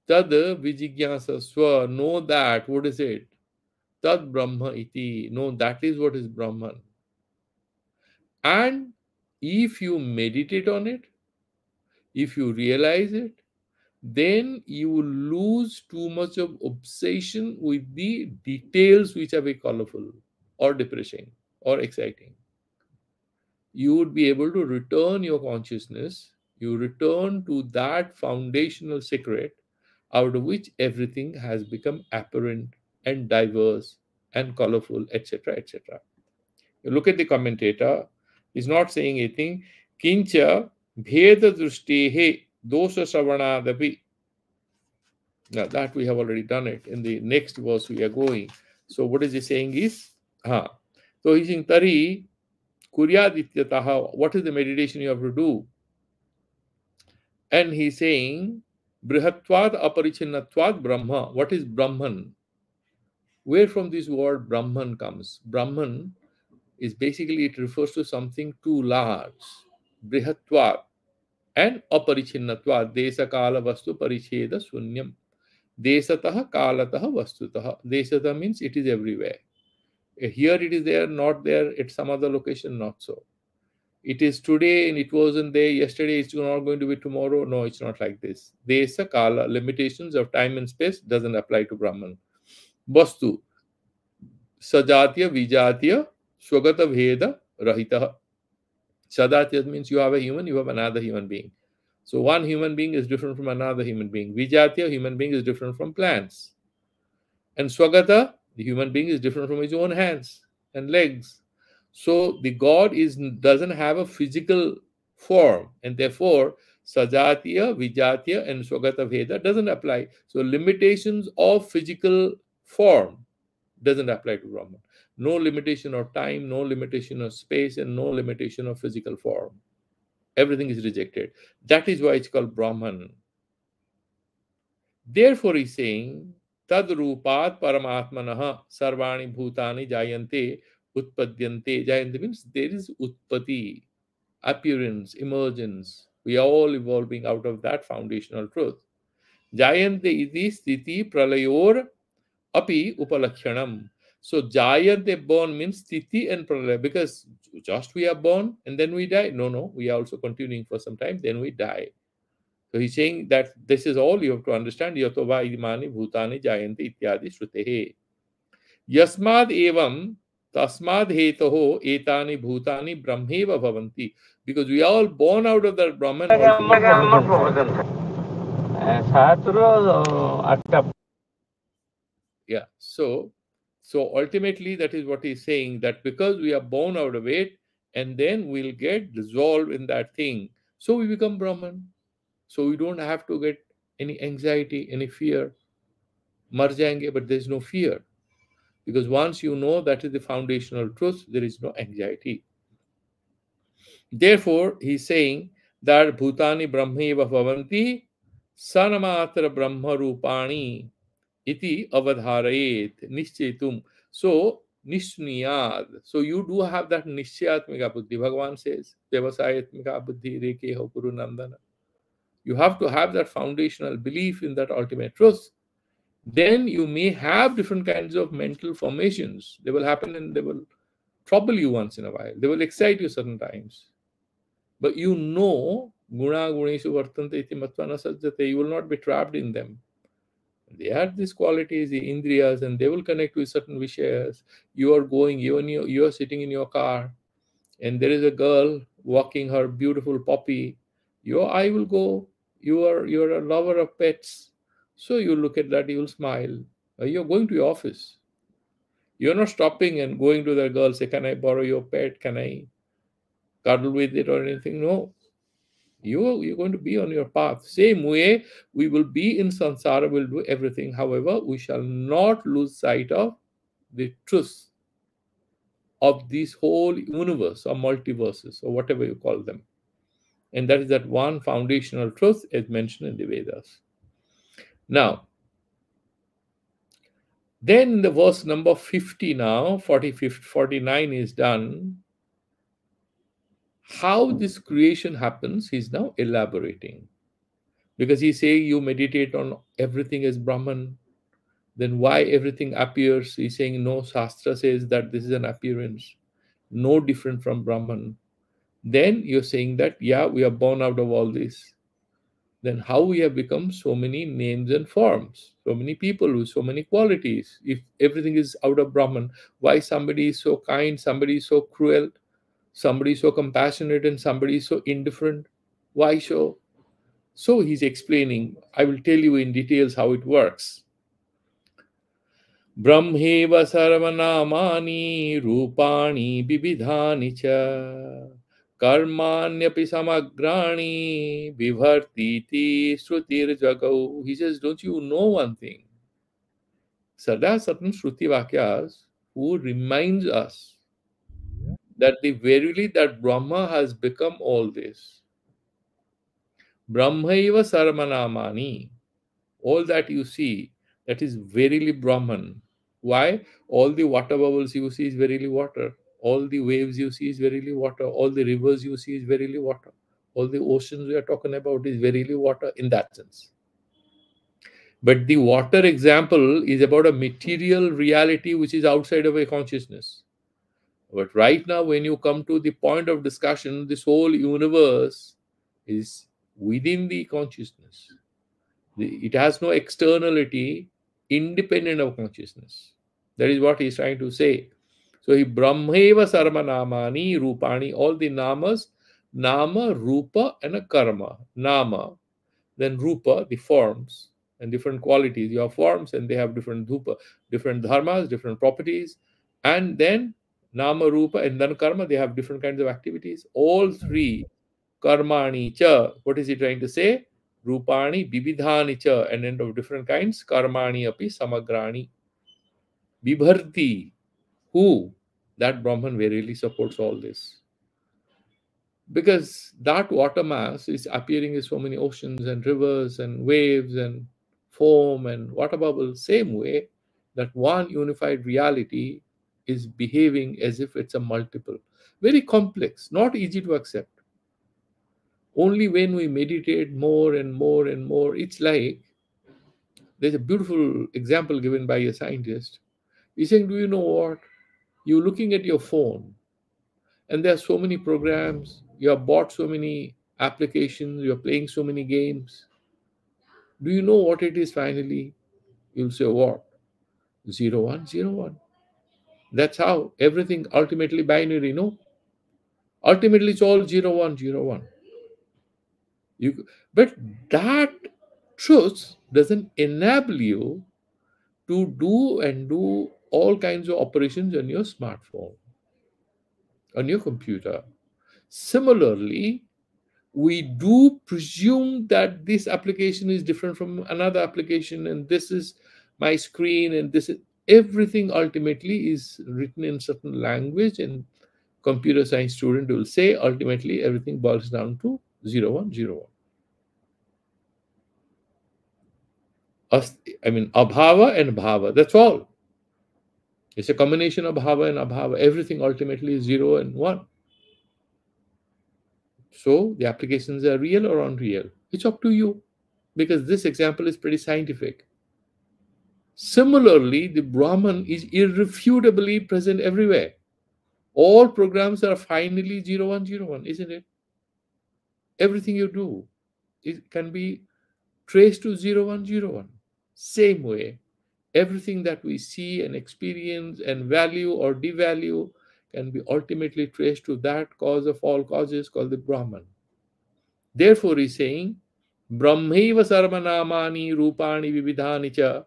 [SPEAKER 1] Tad vijigyasa swa. Know that. What is it? Tad Brahma iti. No, that is what is Brahman. And if you meditate on it, if you realize it, then you will lose too much of obsession with the details which are very colorful or depressing or exciting. You would be able to return your consciousness, you return to that foundational secret out of which everything has become apparent and diverse and colorful, etc. etc. You look at the commentator, he's not saying anything. Kincha bheda drustehe dosha savanadapi. Now that we have already done it. In the next verse we are going. So what is he saying is, so he's saying Tari Kuryadityataha, what is the meditation you have to do? And he's saying Brihatvad Aparichinnatvad Brahma. What is Brahman? Where from this word Brahman comes? Brahman is basically, it refers to something too large. Brihatvad and Aparichinnatvad, Desa Kala Vastu Paricheda Sunyam. Desataha Kalataha Vastutaha. Desata means it is everywhere. Here it is there, not there, at some other location, not so. It is today and it wasn't there yesterday, it's not going to be tomorrow. No, it's not like this. Desa Kala, limitations of time and space, doesn't apply to Brahman. Vastu, Sajatya, Vijatya, Swagata Veda, Rahita. Sadatya means you have a human, you have another human being. So one human being is different from another human being. Vijatya, human being is different from plants. And Swagata, the human being is different from his own hands and legs. So the God doesn't have a physical form, and therefore Sajatiya, Vijatiya, and Swagata Veda doesn't apply. So limitations of physical form doesn't apply to Brahman. No limitation of time, no limitation of space, and no limitation of physical form. Everything is rejected. That is why it's called Brahman. Therefore, he's saying, Tadrupat Paramatmanaha Sarvani Bhutani Jayante Utpadyante. Jayante means there is Utpati, appearance, emergence. We are all evolving out of that foundational truth. Jayante iti sthiti pralayor api upalakshanam. So Jayante, born, means sthiti and pralaya, because just we are born and then we die. No, we are also continuing for some time, then we die. So he's saying that this is all you have to understand. Yatova imani bhutani jayanti ityadi shrutehe. Yasmad evam tasmad hetoho etani bhutani brahmeva bhavanti. Because we are all born out of that Brahman ultimately. Yeah. So ultimately that is what he's saying, that because we are born out of it and then we'll get dissolved in that thing. So we become Brahman. So we don't have to get any anxiety, any fear. Mar jayenge, but there is no fear. Because once you know that is the foundational truth, there is no anxiety. Therefore, he's saying that Bhutani Brahmeva Bhavanti Sanamatra Brahma Rupani Iti Avadharayet Nishchetum. So, Nishniyad. So, you do have that Nishchayatmika Buddhi. Bhagavan says, Vyavasayatmika Buddhi Reke Ho Guru Nandana. You have to have that foundational belief in that ultimate truth. Then you may have different kinds of mental formations. They will happen and they will trouble you once in a while. They will excite you certain times. But you know, guna guneshu vartante iti matva na sajjate, you will not be trapped in them. They have these qualities, the indriyas, and they will connect with certain vishayas. You are going, you are sitting in your car, and there is a girl walking her beautiful puppy. Your eye will go. You're a lover of pets. So you look at that, you will smile. You're going to your office. You're not stopping and going to the girl, say, can I borrow your pet? Can I cuddle with it or anything? No. You're going to be on your path. Same way, we will be in samsara, we'll do everything. However, we shall not lose sight of the truth of this whole universe or multiverses or whatever you call them. And that is that one foundational truth as mentioned in the Vedas. Now, then in the verse number 50 now, 49 is done. How this creation happens, he's now elaborating. Because he's saying you meditate on everything as Brahman, then why everything appears? He's saying no, Shastra says that this is an appearance, no different from Brahman. Then you're saying that, yeah, we are born out of all this. Then how we have become so many names and forms, so many people with so many qualities. If everything is out of Brahman, why somebody is so kind, somebody is so cruel, somebody is so compassionate, and somebody is so indifferent? Why so? So he's explaining. I will tell you in details how it works. Brahmeva sarvanamani rupani bibidhani cha Karmanyapi samagrani vivartiti shrutir jagau. He says, don't you know one thing? There are certain Shruti Vakyas who reminds us that the verily that Brahma has become all this. Brahmaiva Sarmanamani. All that you see, that is verily Brahman. Why? All the water bubbles you see is verily water. All the waves you see is verily water. All the rivers you see is verily water. All the oceans we are talking about is verily water in that sense. But the water example is about a material reality which is outside of a consciousness. But right now, when you come to the point of discussion, this whole universe is within the consciousness. It has no externality independent of consciousness. That is what he's trying to say. So he Brahmeva Sarma Namani Rupani, all the namas, nama, rupa, and a karma. Nama, then rupa, the forms and different qualities. You have forms and they have different dhupa, different dharmas, different properties. And then nama, rupa, and then karma, they have different kinds of activities. All three, karmani cha, what is he trying to say? Rupani bibidhani cha, and then of different kinds, karmani api samagrani. Bibharti, who? That Brahman verily supports all this. Because that water mass is appearing in so many oceans and rivers and waves and foam and water bubbles, same way that one unified reality is behaving as if it's a multiple. Very complex, not easy to accept. Only when we meditate more and more and more, it's like there's a beautiful example given by a scientist. He's saying, do you know what? You're looking at your phone and there are so many programs, you have bought so many applications, you're playing so many games. Do you know what it is finally? You'll say, what? 0101. That's how everything ultimately binary, no? Ultimately, it's all 0101. You, but that truth doesn't enable you to do all kinds of operations on your smartphone, on your computer. Similarly, we do presume that this application is different from another application, and this is my screen, and this is everything ultimately is written in certain language, and computer science student will say ultimately everything boils down to 0101. I mean, abhava and bhava, that's all. It's a combination of bhava and abhava. Everything ultimately is 0 and 1. So the applications are real or unreal. It's up to you, because this example is pretty scientific. Similarly, the Brahman is irrefutably present everywhere. All programs are finally 0101, isn't it? Everything you do, it can be traced to 0101. Same way, everything that we see and experience and value or devalue can be ultimately traced to that cause of all causes called the Brahman. Therefore, he's saying, Brahmaiva sarvanamani rupani vividhani cha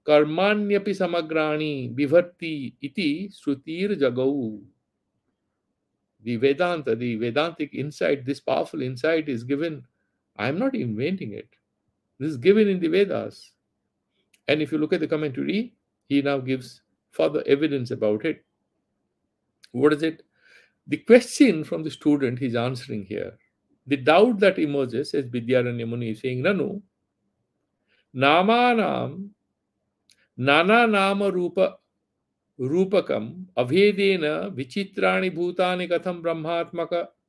[SPEAKER 1] karmanyapi samagrani bhivarti iti shrutir jagau. The Vedanta, the Vedantic insight, this powerful insight is given. I am not inventing it. This is given in the Vedas. And if you look at the commentary, he now gives further evidence about it. What is it? The question from the student he's answering here. The doubt that emerges, as Vidyaranya Muni is saying, Nanu, Namanam, Nana Nama Rupa Rupakam, Abhedena, Vichitrani Bhutani Katham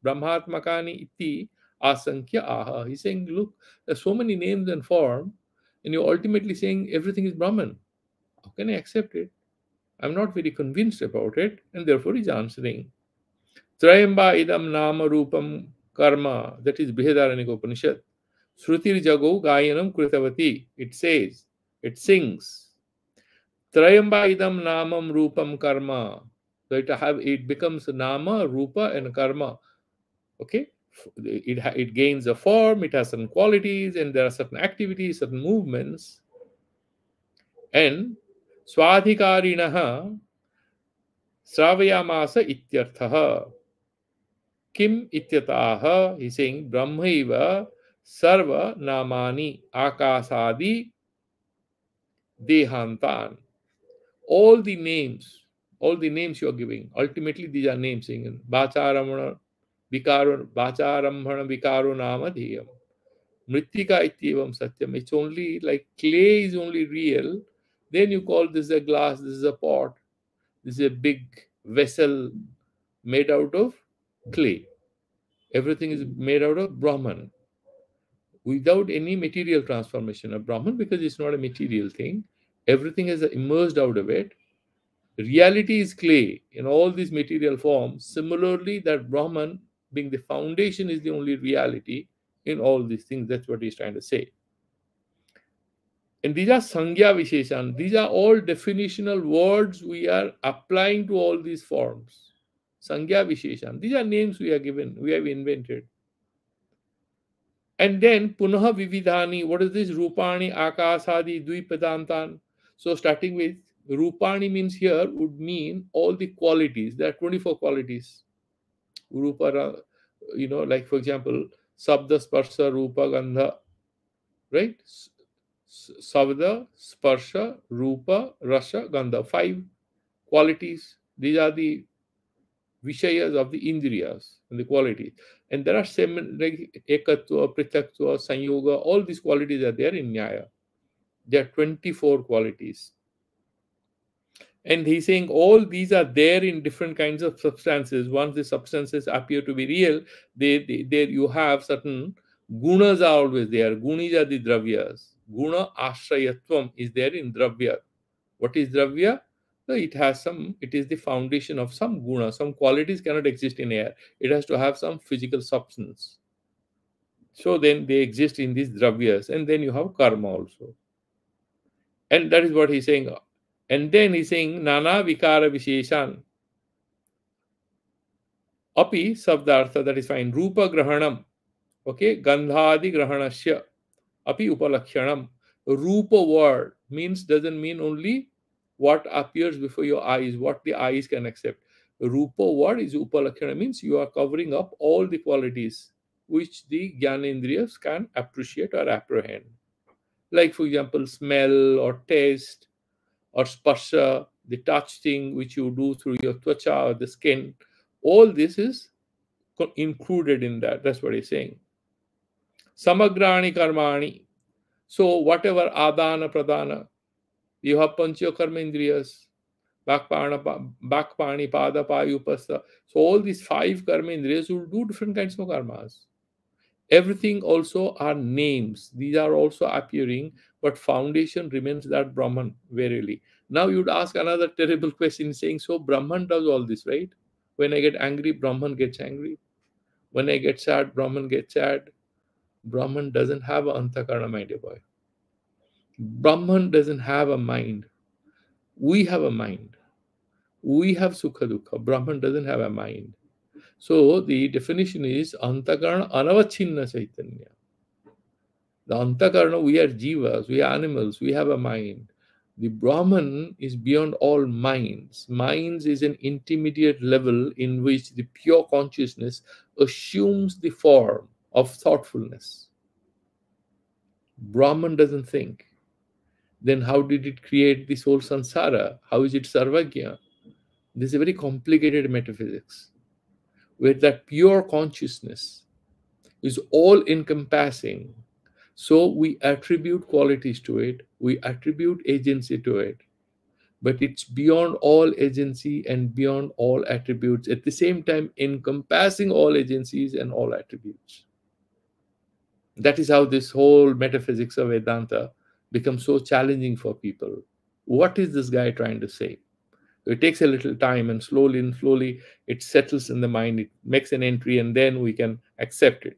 [SPEAKER 1] Brahmatmakani iti Asankhya aha. He's saying, look, there's so many names and form, and you're ultimately saying everything is Brahman. How can I accept it? I'm not very convinced about it, and therefore he's answering. Trayamba idam nama rupam karma, that is Brihadaranyaka Upanishad. Shrutir jago gayanam kritavati. It says, it sings. Trayamba idam namam rupam karma. So it becomes nama, rupa, and karma. Okay? It gains a form, it has certain qualities, and there are certain activities, certain movements. And swadhikarinaha Sravayamasa ityarthaha. Kim ityataha, he's saying Brahmaiva sarva namani akasadi dehantan. All the names, all the names you are giving, ultimately these are names saying Bacharamana Vikaro Nama Dheyam. Mritika ityevam satyam. It's only like clay is only real. Then you call this a glass, this is a pot, this is a big vessel made out of clay. Everything is made out of Brahman without any material transformation of Brahman because it's not a material thing. Everything is emerged out of it. Reality is clay in all these material forms. Similarly, that Brahman, being the foundation, is the only reality in all these things. That's what he's trying to say. And these are Sangya Visheshan. These are all definitional words we are applying to all these forms. Sangya Visheshan. These are names we are given, we have invented. And then Punaha Vividhani. What is this? Rupani, Akasadi, Dvipadantan. So starting with Rupani means here would mean all the qualities. There are 24 qualities. Rupa, like for example, Sabda, Sparsha, Rupa, Gandha, right? Sabda, Sparsha, Rupa, Rasa, Gandha. 5 qualities. These are the Vishayas of the Indriyas and the qualities. And there are 7 like Ekatva, Prithakva, Sanyoga, all these qualities are there in Nyaya. There are 24 qualities. And he's saying all these are there in different kinds of substances. Once the substances appear to be real, there you have certain gunas are always there. Gunis are the dravyas. Guna ashrayatvam is there in dravya. What is dravya? It is the foundation of some guna. Some qualities cannot exist in air. It has to have some physical substance. So then they exist in these dravyas. And then you have karma also. And that is what he's saying. And then he's saying Nana Vikara Visheshan. Api Sabdartha, that is fine. Rupa Grahanam. Okay, Gandhadi Grahanasya. Api Upalakshanam. Rupa word doesn't mean only what appears before your eyes, what the eyes can accept. Rupa word is Upalakshana, means you are covering up all the qualities which the Jnanendriyas can appreciate or apprehend. Like for example, smell or taste or sparsha, the touch thing which you do through your twacha or the skin, all this is included in that. That's what he's saying. Samagrani karmani. So whatever adana pradana, you have pancha karma indriyas, bakpani, pada, payupasta. So all these 5 karma indriyas will do different kinds of karmas. Everything also are names. These are also appearing, but foundation remains that Brahman, verily. Now you'd ask another terrible question saying, so Brahman does all this, right? When I get angry, Brahman gets angry. When I get sad, Brahman gets sad. Brahman doesn't have an antakarna, my dear boy. Brahman doesn't have a mind. We have a mind. We have sukha dukkha. Brahman doesn't have a mind. So the definition is antakarna anavachinna chaitanya. The antakarna, we are jivas, we are animals, we have a mind. The Brahman is beyond all minds. Minds is an intermediate level in which the pure consciousness assumes the form of thoughtfulness. Brahman doesn't think. Then how did it create this whole samsara? How is it sarvagya? This is a very complicated metaphysics, where that pure consciousness is all encompassing. So we attribute qualities to it, we attribute agency to it, but it's beyond all agency and beyond all attributes, at the same time encompassing all agencies and all attributes. That is how this whole metaphysics of Vedanta becomes so challenging for people. What is this guy trying to say? It takes a little time, and slowly it settles in the mind, it makes an entry, and then we can accept it.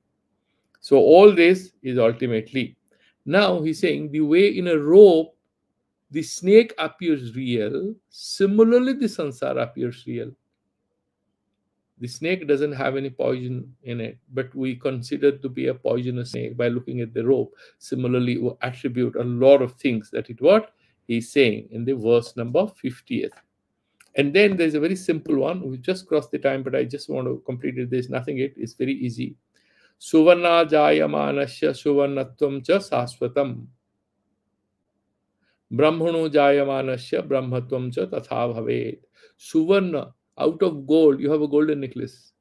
[SPEAKER 1] So all this is ultimately, now he's saying the way in a rope the snake appears real, similarly the samsara appears real. The snake doesn't have any poison in it, but we consider to be a poisonous snake by looking at the rope. Similarly, we attribute a lot of things that it what he's saying in the verse number 50th. And then there's a very simple one. We just crossed the time, but I just want to complete it. There's nothing, it's very easy. Suvarna jayamanasya suvarnatvam cha saswatam. Brahmano jayamanasya brahmatvam cha tatha bhavet. Suvarna, out of gold, you have a golden necklace.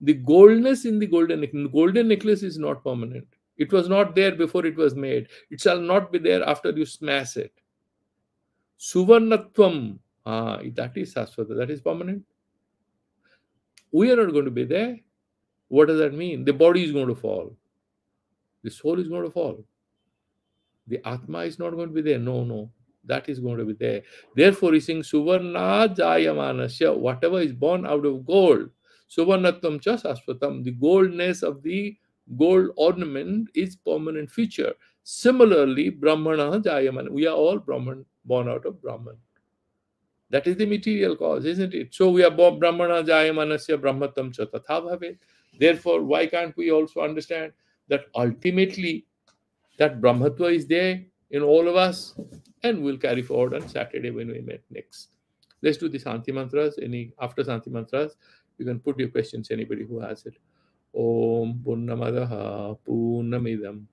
[SPEAKER 1] The goldness in the golden necklace is not permanent. It was not there before it was made. It shall not be there after you smash it. Suvarnatvam, that is saswata, that is permanent. We are not going to be there. What does that mean? The body is going to fall. The soul is going to fall. The Atma is not going to be there. No, no. That is going to be there. Therefore, he's saying Suvarna Jayamanasya, whatever is born out of gold, Suvarnatvam cha saswatam, the goldness of the gold ornament is permanent feature. Similarly, Brahmana Jayaman, we are all Brahman, born out of Brahman. That is the material cause, isn't it? So we are born Brahmana Jayamanasya Brahmatam cha tatha bhavet. Therefore, why can't we also understand that ultimately that Brahmatva is there in all of us, and we'll carry forward on Saturday when we meet next. Let's do the Santi mantras. After Santi mantras, you can put your questions, anybody who has it. Om Purnamadaha Purnamidam